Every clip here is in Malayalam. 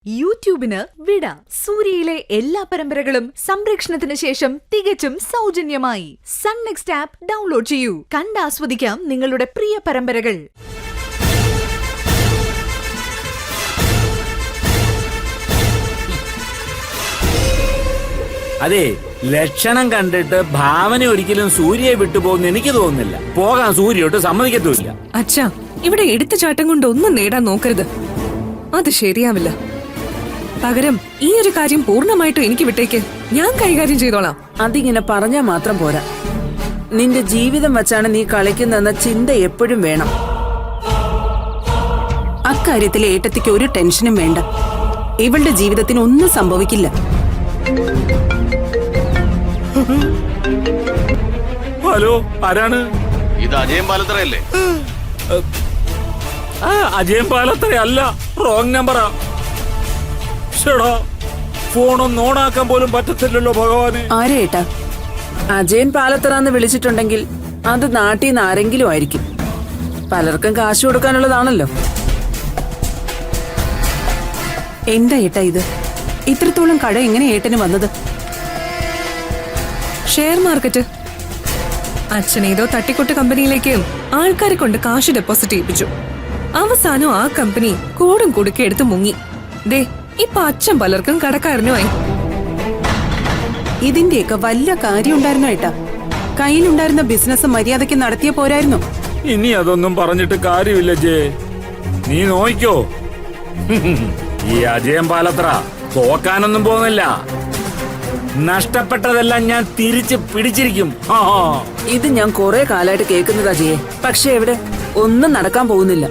യൂട്യൂബിന് വിട. സൂര്യയിലെ എല്ലാ പരമ്പരകളും സംരക്ഷണത്തിന് ശേഷം തികച്ചും സൗജന്യമായി സൺ നെക്സ്റ്റ് ആപ്പ് ഡൗൺലോഡ് ചെയ്യൂ. കണ്ടാസ്വദിക്കാം നിങ്ങളുടെ പ്രിയ പരമ്പരകൾ. അതെ, ലക്ഷണം കണ്ടിട്ട് ഭാവന ഒരിക്കലും സൂര്യയെ വിട്ടുപോകുന്ന എനിക്ക് തോന്നുന്നില്ല. പോകാൻ സൂര്യോട്ട് സമ്മതിക്കത്തുമില്ല. അച്ഛാ, ഇവിടെ എടുത്തുചാട്ടം കൊണ്ട് ഒന്നും നേടാൻ നോക്കരുത്. അത് ശരിയാവില്ല. പകരം ഈ ഒരു കാര്യം പൂർണ്ണമായിട്ടും എനിക്ക് വിട്ടേക്ക്. ഞാൻ കൈകാര്യം ചെയ്തോളാം. അതിങ്ങനെ പറഞ്ഞാൽ മാത്രം പോരാ. നിന്റെ ജീവിതം വച്ചാണ് നീ കളിക്കുന്നെന്ന ചിന്ത എപ്പോഴും വേണം. അക്കാര്യത്തിലെ ഏട്ടത്തിക്ക് ഒരു ടെൻഷനും വേണ്ട. ഇവളുടെ ജീവിതത്തിന് ഒന്നും സംഭവിക്കില്ല. ഹലോ, ആരാണ്? ഇത് അജയൻ പാലത്തറയല്ലേ? അജയൻ പാലത്തറ അല്ല, റോങ് നമ്പറാ. ഫോണൊന്നും ഓണാക്കാൻ പോലും പറ്റത്തില്ലല്ലോ ഭഗവാന്. ആരെ ഏട്ടാ? അജയൻ പാലത്തറാന്ന് വിളിച്ചിട്ടുണ്ടെങ്കിൽ അത് നാട്ടിൽ നിന്ന് ആരെങ്കിലും ആയിരിക്കും. പലർക്കും കാശ് കൊടുക്കാനുള്ളതാണല്ലോ. എന്താ ഏട്ടാ ഇത്? ഇത്രത്തോളം കട എങ്ങനെ ഏട്ടന് വന്നത്? Share market. അച്ഛൻ ഏതോ തട്ടിക്കൊട്ട് കമ്പനിയിലേക്ക് ആൾക്കാരെ കൊണ്ട് കാശ് ഡെപ്പോസിറ്റ് ചെയ്യിപ്പിച്ചു. അവസാനം ആ കമ്പനി കൂടും കുടുക്കി എടുത്ത് മുങ്ങി. ദേ, ഇപ്പൊ അച്ഛൻ പലർക്കും കടക്കാരനുമായി. ഇതിന്റെയൊക്കെ വല്ല കാര്യം ഉണ്ടായിരുന്നോ ഏട്ടാ? കയ്യിലുണ്ടായിരുന്ന ബിസിനസ് മര്യാദയ്ക്ക് നടത്തിയ പോരായിരുന്നു. ഇനി അതൊന്നും പറഞ്ഞിട്ട് കാര്യമില്ല ജെ. നീ നോയിക്കോ. ഈ അജയൻ പാലത്ര തോക്കാനൊന്നും പോകുന്നില്ല. നഷ്ടപ്പെട്ടതെല്ലാം ഞാൻ തിരിച്ച് പിടിച്ചിരിക്കും. ഇത് ഞാൻ കുറെ കാലമായിട്ട് കേൾക്കുന്നതാ ജയെ. പക്ഷെ എവിടെ ഒന്നും നടക്കാൻ പോകുന്നില്ല.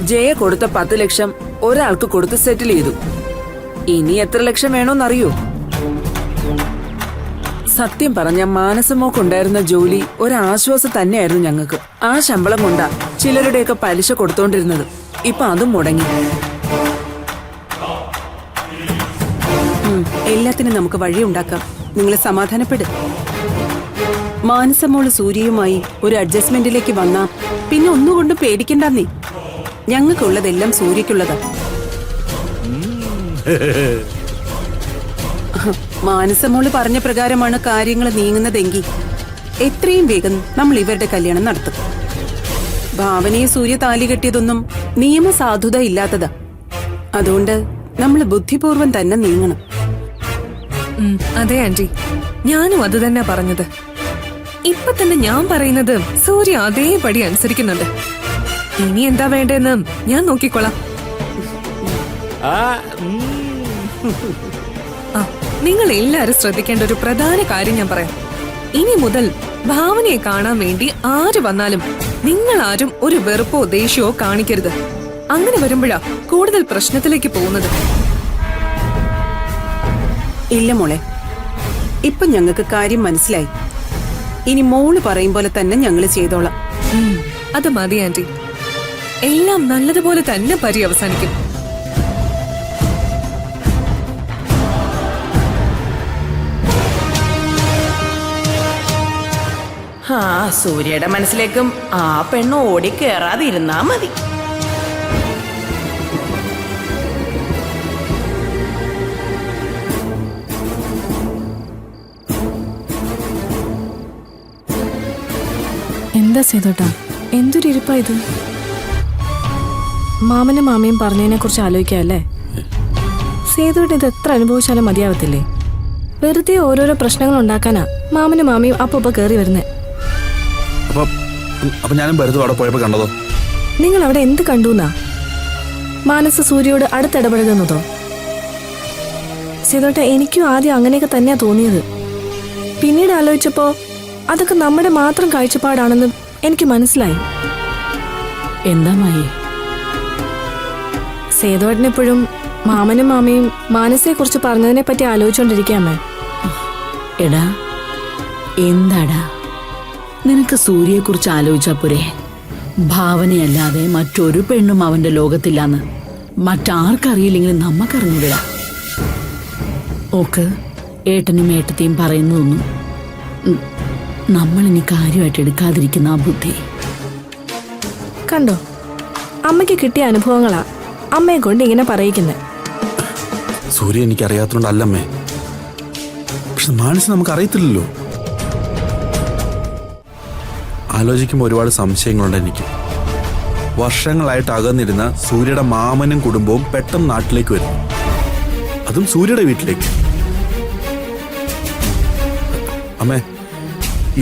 ജയ കൊടുത്ത 10 ലക്ഷം ഒരാൾക്ക് കൊടുത്ത് സെറ്റിൽ ചെയ്തു. ഇനി എത്ര ലക്ഷം വേണോന്നറിയോ? സത്യം പറഞ്ഞ മാനസമോക്കുണ്ടായിരുന്ന ജോലി ഒരാശ്വാസം തന്നെയായിരുന്നു ഞങ്ങൾക്ക്. ആ ശമ്പളം കൊണ്ടാ ചിലരുടെയൊക്കെ പലിശ കൊടുത്തോണ്ടിരുന്നത്. ഇപ്പൊ അതും മുടങ്ങി. എല്ലാത്തിനും നമുക്ക് വഴിയുണ്ടാക്കാം. നിങ്ങൾ സമാധാനപ്പെടും. മാനസമോള് സൂര്യയുമായി ഒരു അഡ്ജസ്റ്റ്മെന്റിലേക്ക് വന്നാ പിന്നെ ഒന്നുകൊണ്ടും പേടിക്കണ്ടെന്നേ. ഞങ്ങൾക്കുള്ളതെല്ലാം സൂര്യക്കുള്ളതാ. മാനസമോള് പറഞ്ഞ പ്രകാരമാണ് കാര്യങ്ങൾ നീങ്ങുന്നതെങ്കിൽ എത്രയും വേഗം നമ്മൾ ഇവരുടെ കല്യാണം നടത്തും. ഭാവനയെ സൂര്യ താലി കെട്ടിയതൊന്നും നിയമസാധുത ഇല്ലാത്തതാ. അതുകൊണ്ട് നമ്മൾ ബുദ്ധിപൂർവം തന്നെ നീങ്ങണം. അതെ ആന്റി, ഞാനും അത് തന്നെ പറഞ്ഞത്. ഇപ്പൊ തന്നെ ഞാൻ പറയുന്നത് സൂര്യ അതേപടി അനുസരിക്കുന്നുണ്ട്. ഇനി എന്താ വേണ്ടെന്ന് ഞാൻ നോക്കിക്കൊള്ളാം. നിങ്ങൾ എല്ലാരും ശ്രദ്ധിക്കേണ്ട ഒരു പ്രധാന കാര്യം ഞാൻ പറയാം. ഇനി മുതൽ ഭാവനയെ കാണാൻ വേണ്ടി ആര് വന്നാലും നിങ്ങൾ ആരും ഒരു വെറുപ്പോ ദേഷ്യമോ കാണിക്കരുത്. അങ്ങനെ വരുമ്പോഴാ കൂടുതൽ പ്രശ്നത്തിലേക്ക് പോകുന്നത്. ഇല്ല മോളെ, ഇപ്പൊ ഞങ്ങൾക്ക് കാര്യം മനസ്സിലായി. ഇനി മോള് പറയും പോലെ തന്നെ ഞങ്ങൾ ചെയ്തോളാം. അത് മതി ആന്റി. എല്ലാം നല്ലതുപോലെ തന്നെ പര്യവസാനിക്കും. സൂര്യയുടെ മനസ്സിലേക്കും ആ പെണ്ണ് ഓടി കേറാതിരുന്നാ മതി. എന്താ സേതോട്ടാ, എന്തൊരു ഇരിപ്പാ ഇത്? മാമനും മാമയും പറഞ്ഞതിനെ കുറിച്ച് ആലോചിക്കല്ലേ? സേതോട്ട് ഇത് എത്ര അനുഭവിച്ചാലും മതിയാവത്തില്ലേ? വെറുതെ ഓരോരോ പ്രശ്നങ്ങൾ ഉണ്ടാക്കാനാ മാമനും മാമയും അപ്പൊ കയറി വരുന്നേ. ഞാനും ഭരതും അവിടെ പോയപ്പോ കണ്ടതോ? നിങ്ങൾ അവിടെ എന്ത് കണ്ടുന്നാ? മാനസ സൂര്യയോട് അടുത്തിടപഴകുന്നതോ? സേതോട്ട, എനിക്കും ആദ്യം അങ്ങനെയൊക്കെ തന്നെയാ തോന്നിയത്. പിന്നീട് ആലോചിച്ചപ്പോ അതൊക്കെ നമ്മുടെ മാത്രം കാഴ്ചപ്പാടാണെന്ന് എനിക്ക് മനസ്സിലായി. എന്താ മായി? സേതോട്ടനെപ്പോഴും മാമനും മാമയും മാനസയെ കുറിച്ച് പറഞ്ഞതിനെ പറ്റി ആലോചിച്ചോണ്ടിരിക്കാമേ. എടാ, എന്താടാ നിനക്ക് സൂര്യയെ കുറിച്ച് ആലോചിച്ചാ പോരെ? ഭാവനയല്ലാതെ മറ്റൊരു പെണ്ണും അവന്റെ ലോകത്തില്ലാന്ന് മറ്റാർക്കറിയില്ലെങ്കിലും നമ്മക്കറിഞ്ഞില്ല. ഓക്ക് ഏട്ടനും ഏട്ടത്തെയും പറയുന്നതൊന്നും നമ്മളിനി കാര്യമായിട്ട് എടുക്കാതിരിക്കുന്ന ആ ബുദ്ധി കണ്ടോ? അമ്മയ്ക്ക് കിട്ടിയ അനുഭവങ്ങളാ അമ്മയെ കൊണ്ട് ഇങ്ങനെ പറയിക്കുന്നത്. സൂര്യ എനിക്ക് അറിയാത്തോണ്ടല്ലമ്മേ. പക്ഷെ മാനസ് നമുക്ക് അറിയത്തില്ലല്ലോ. ആലോചിക്കുമ്പോൾ ഒരുപാട് സംശയങ്ങളുണ്ട് എനിക്ക്. വർഷങ്ങളായിട്ട് അകന്നിരുന്ന സൂര്യയുടെ മാമനും കുടുംബവും പെട്ടെന്ന് നാട്ടിലേക്ക് വരുന്നു, അതും സൂര്യയുടെ വീട്ടിലേക്ക്. അമ്മേ,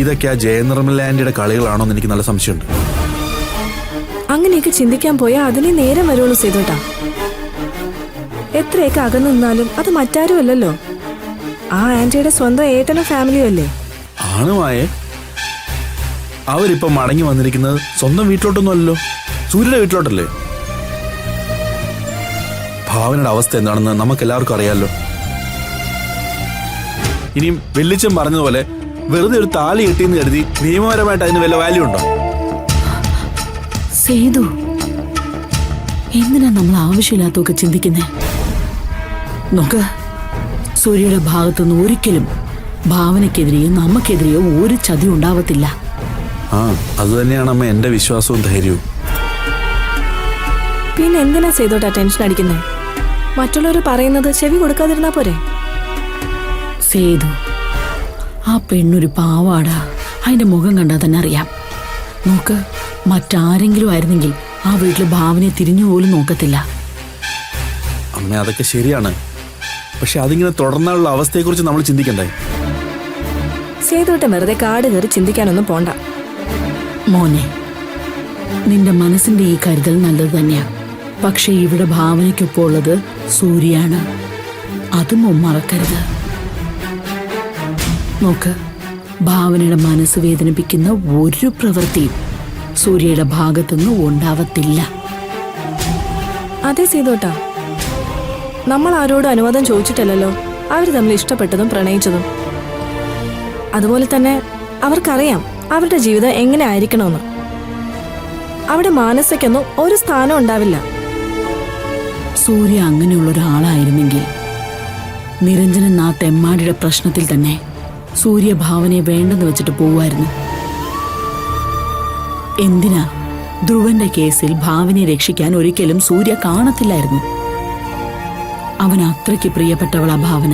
ഇതൊക്കെ ആ ജയനിർമ്മലാൻഡിയുടെ കളികളാണോ എന്ന് എനിക്ക് നല്ല സംശയമുണ്ട്. അങ്ങനെയൊക്കെ ചിന്തിക്കാൻ പോയാൽ അതിനെ നേരം വരുള്ളൂ സേതുട്ടാ. എത്രയൊക്കെ അകന്നു നിന്നാലും അത് മറ്റാരും അല്ലല്ലോ, ആ ആന്റിയുടെ സ്വന്തം ഏട്ടനും ഫാമിലിയും അല്ലേ. ആണുമായേ, അവരിപ്പം മടങ്ങി വന്നിരിക്കുന്നത് സ്വന്തം വീട്ടിലോട്ടൊന്നും അല്ലല്ലോ, സൂര്യയുടെ വീട്ടിലോട്ടല്ലേ. ഭാവനയുടെ അവസ്ഥ എന്താണെന്ന് നമുക്ക് എല്ലാവർക്കും അറിയാമല്ലോ. ഇനിയും വെള്ളിച്ചൻ പറഞ്ഞതുപോലെ വെറുതെ ഒരു താലി കെട്ടിയെന്ന് കരുതി നിയമപരമായിട്ട് അതിന് വല്ല വാല്യൂ ഉണ്ടോ? സേതു, എന്തിനാ നമ്മൾ ആവശ്യമില്ലാത്തൊക്കെ ചിന്തിക്കുന്നേ? നോക്ക്, സൂര്യയുടെ ഭാഗത്തുനിന്ന് ഒരിക്കലും ഭാവനക്കെതിരെയോ നമുക്കെതിരെയോ ഒരു ചതി ഉണ്ടാവത്തില്ല. ആ, അത് തന്നെയാണ് അമ്മ എന്റെ വിശ്വാസവും ധൈര്യവും. പിന്നെ എന്തിനാ സേതുട്ടാ ടെൻഷൻ അടിക്കുന്നേ? മറ്റുള്ളവർ പറയുന്നത് ചെവി കൊടുക്കാതിരുന്നാ പോരെ? സേതു, ആ പെണ്ണൊരു പാവാടാ, അതിന്റെ മുഖം കണ്ടാൽ തന്നെ അറിയാം. നോക്ക്, മറ്റാരെങ്കിലും ആയിരുന്നെങ്കിൽ ആ വീട്ടിൽ ഭാവനയെ തിരിഞ്ഞു പോലും നോക്കത്തില്ല. അമ്മ, അതൊക്കെ ശരിയാണ്. പക്ഷെ അതിങ്ങനെ തുടർന്നുള്ള അവസ്ഥയെക്കുറിച്ച് നമ്മൾ ചിന്തിക്കണ്ടേ? സേതുട്ടൻ വെറുതെ കാട് കയറി ചിന്തിക്കാനൊന്നും പോണ്ട. മോനെ, നിന്റെ മനസ്സിന്റെ ഈ കരുതൽ നല്ലത് തന്നെയാ. പക്ഷെ ഇവിടെ ഭാവനയ്ക്കൊപ്പം ഉള്ളത് സൂര്യാണ്, അതും മറക്കരുത്. നോക്ക്, ഭാവനയുടെ മനസ്സ് വേദനിപ്പിക്കുന്ന ഒരു പ്രവൃത്തിയും സൂര്യയുടെ ഭാഗത്തുനിന്ന് ഉണ്ടാവത്തില്ല. അതെ സേതുട്ടാ, നമ്മൾ ആരോടും അനുവാദം ചോദിച്ചിട്ടല്ലല്ലോ അവർ തമ്മിൽ ഇഷ്ടപ്പെട്ടതും പ്രണയിച്ചതും. അതുപോലെ തന്നെ അവർക്കറിയാം അവരുടെ ജീവിതം എങ്ങനെ ആയിരിക്കണമെന്ന്. അവിടെ മാനസിക്കൊന്നും ഒരു സ്ഥാനം ഉണ്ടാവില്ല. സൂര്യ അങ്ങനെയുള്ള ഒരാളായിരുന്നെങ്കിൽ നിരഞ്ജനൻ ആ തെമ്മാടിയുടെ പ്രശ്നത്തിൽ തന്നെ സൂര്യ ഭാവനയെ വേണ്ടെന്ന് വെച്ചിട്ട് പോവായിരുന്നു. എന്തിനാ? ധ്രുവന്റെ കേസിൽ ഭാവനയെ രക്ഷിക്കാൻ ഒരിക്കലും സൂര്യ കാണത്തില്ലായിരുന്നു. അവൻ അത്രയ്ക്ക് പ്രിയപ്പെട്ടവളാ ഭാവന.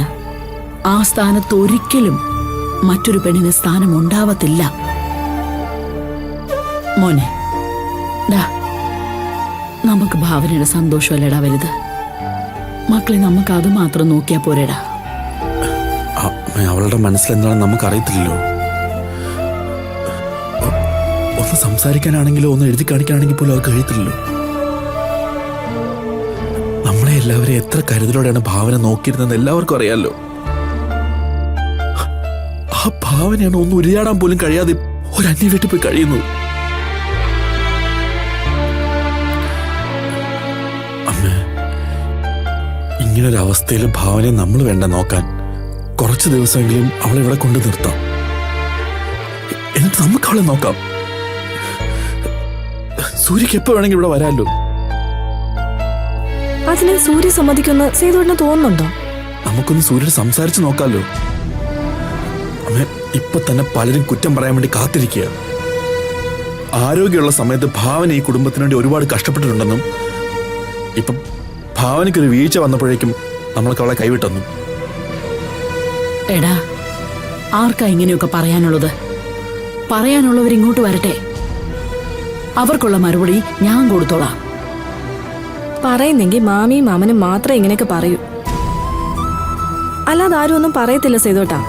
ആ സ്ഥാനത്ത് ഒരിക്കലും മറ്റൊരു പെണ്ണിന് സ്ഥാനം ഉണ്ടാവത്തില്ല. മോനെ, ഡാ, നമുക്ക് ഭാവനയുടെ സന്തോഷമല്ലേടാ വലുത്. മക്കളെ, നമുക്ക് അത് മാത്രം നോക്കിയാ പോരേടാ. അവളുടെ മനസ്സിലെന്താണെന്ന് നമുക്കറിയത്തില്ലല്ലോ. ഒന്ന് സംസാരിക്കാനാണെങ്കിലോ ഒന്ന് എഴുതി കാണിക്കാനാണെങ്കിൽ പോലും അത് കഴിയത്തില്ലല്ലോ. നമ്മളെ എല്ലാവരെയും എത്ര കരുതലോടെയാണ് ഭാവന നോക്കിയിരുന്നത് എല്ലാവർക്കും അറിയാലോ. ആ ഭാവനയാണ് ഒന്ന് ഉരിയാടാൻ പോലും കഴിയാതെ ഒരു അന്യ വീട്ടിൽ പോയി കഴിയുന്നത്. അമ്മേ, ഇങ്ങനൊരവസ്ഥയിൽ ഭാവനയെ നമ്മൾ വേണ്ട നോക്കാൻ. കുറച്ച് ദിവസമെങ്കിലും അവളെ ഇവിടെ കൊണ്ടു നിർത്താം, എന്നിട്ട് നമുക്ക് അവളെ നോക്കാം. സൂര്യക്ക് എപ്പോ വേണമെങ്കിൽ ഇവിടെ വരാമല്ലോ. അതിന് സൂര്യ സമ്മതിക്കുന്ന സേതുവിന് തോന്നുന്നുണ്ടോ? നമുക്കൊന്ന് സൂര്യനെ സംസാരിച്ച് നോക്കാമല്ലോ. അമ്മേ, ഇപ്പൊ തന്നെ പലരും കുറ്റം പറയാൻ വേണ്ടി കാത്തിരിക്കുക. ആരോഗ്യമുള്ള സമയത്ത് ഭാവന ഈ കുടുംബത്തിന് വേണ്ടി ഒരുപാട് കഷ്ടപ്പെട്ടിട്ടുണ്ടെന്നും ഇപ്പം ഭാവനയ്ക്കൊരു വീഴ്ച വന്നപ്പോഴേക്കും നമ്മൾക്ക് അവളെ കൈവിട്ടെന്നും. എടാ, ആർക്കാ ഇങ്ങനെയൊക്കെ പറയാനുള്ളത്? പറയാനുള്ളവരിങ്ങോട്ട് വരട്ടെ, അവർക്കുള്ള മറുപടി ഞാൻ കൊടുത്തോളാം. പറയുന്നെങ്കിൽ മാമിയും മാമനും മാത്രമേ ഇങ്ങനെയൊക്കെ പറയൂ, അല്ലാതെ ആരും ഒന്നും പറയത്തില്ല സേതുട്ടാ.